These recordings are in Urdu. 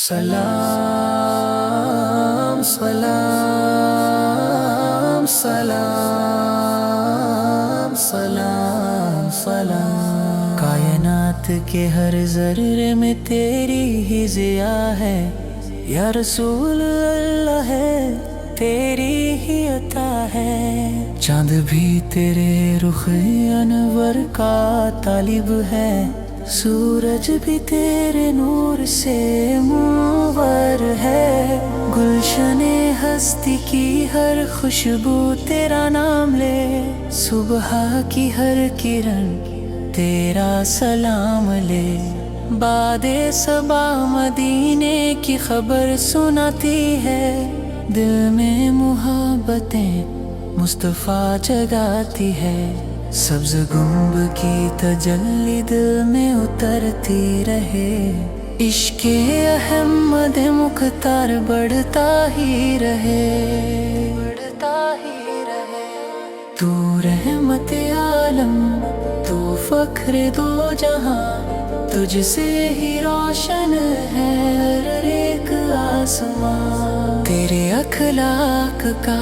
سلام سلام سلام سلام سلام، کائنات کے ہر ذرے میں تیری ہی ضیا ہے، یا رسول اللہ ہے تیری ہی عطا ہے۔ چاند بھی تیرے رخ انور کا طالب ہے، سورج بھی تیرے نور سے منور ہے۔ گلشن ہستی کی ہر خوشبو تیرا نام لے، صبح کی ہر کرن تیرا سلام لے۔ باد صبا مدینے کی خبر سناتی ہے، دل میں محبتیں مصطفیٰ جگاتی ہے۔ سبز گنب کی تجلی دل میں اترتی رہے، عشق احمد مختار بڑھتا ہی رہے، بڑھتا ہی رہے۔ تو رحمت عالم، تو فخر دو جہاں، تجھ سے ہی روشن ہے ہر ایک آسمان۔ تیرے اخلاق کا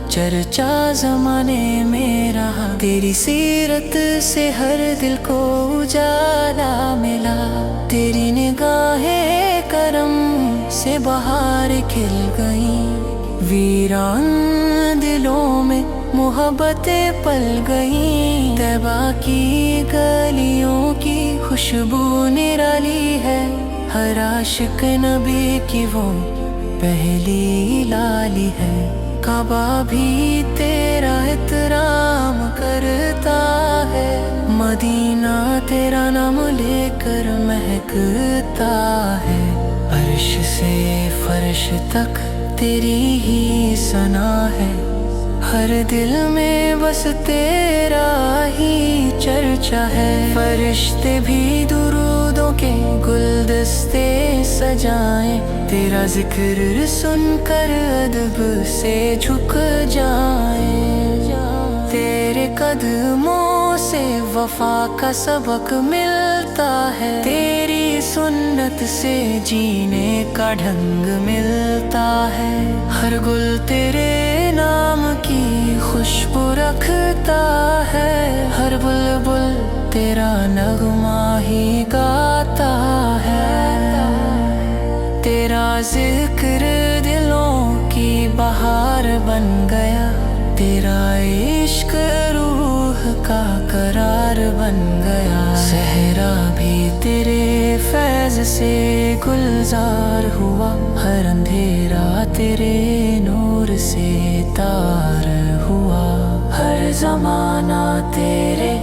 چرچا زمانے میں رہا، تیری سیرت سے ہر دل کو اجالا ملا۔ تیری نگاہ کرم سے بہار کھل گئیں، ویران دلوں میں محبتیں پل گئیں۔ طیبہ کی گلیوں کی خوشبو نرالی ہے، ہر عاشق نبی کی وہ پہلی لالی ہے۔ کعبہ بھی تیرا احترام کرتا ہے، مدینہ تیرا نام لے کر مہکتا ہے۔ عرش سے فرش تک تیری ہی ثنا ہے، ہر دل میں بس تیرا ہی چرچا ہے۔ فرشتے بھی درودوں کے گلدستے سجائیں، تیرا ذکر سن کر ادب سے جھک جائیں۔ تیرے قدموں سے وفا کا سبق ملتا ہے، تیری سنت سے جینے کا ڈھنگ ملتا ہے۔ ہر گل تیرے نام کی خوشبو رکھتا ہے، ہر بلبل تیرا نغمہ ہی گاتا ہے۔ تیرا ذکر دلوں کی بہار بن گیا، تیرا عشق روح کا قرار بن گیا۔ صحرا بھی تیرے فیض سے گلزار ہوا، ہر اندھیرا تیرے نور سے تار ہوا۔ ہر زمانہ تیرے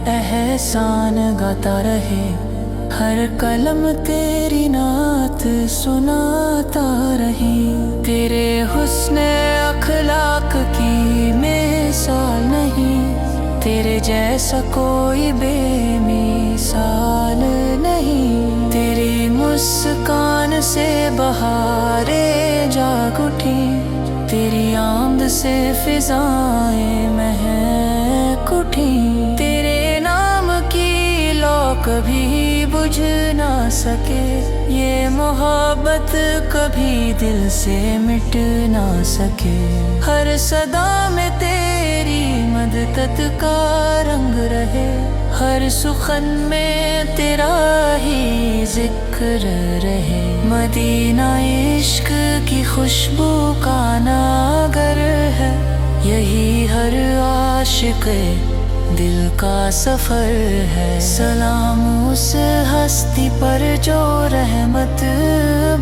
احسان گاتا رہے، ہر قلم تیری نعت سناتا رہے۔ تیرے حسن اخلاق کی مثال نہیں، تیرے جیسا کوئی بے مثال نہیں۔ تیری مسکان سے بہاریں جاگ اٹھی، تیری آمد سے فضائیں مہک اٹھی۔ تیرے نام کی لو کبھی بجھ نہ سکے، یہ محبت کبھی دل سے مٹ نہ سکے۔ ہر صدا میں تیری مدد کا رنگ رہے، ہر سخن میں تیرا ہی ذکر رہے۔ مدینہ عشق کی خوشبو کا ناگر ہے، یہی ہر عاشق دل کا سفر ہے۔ سلام اس ہستی پر جو رحمت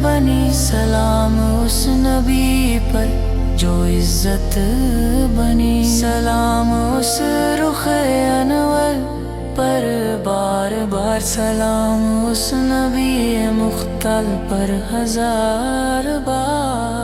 بنی، سلام اس نبی پر جو عزت بنی، سلام اس رخ انور پر بار بار، سلام اس نبی مختل پر ہزار بار۔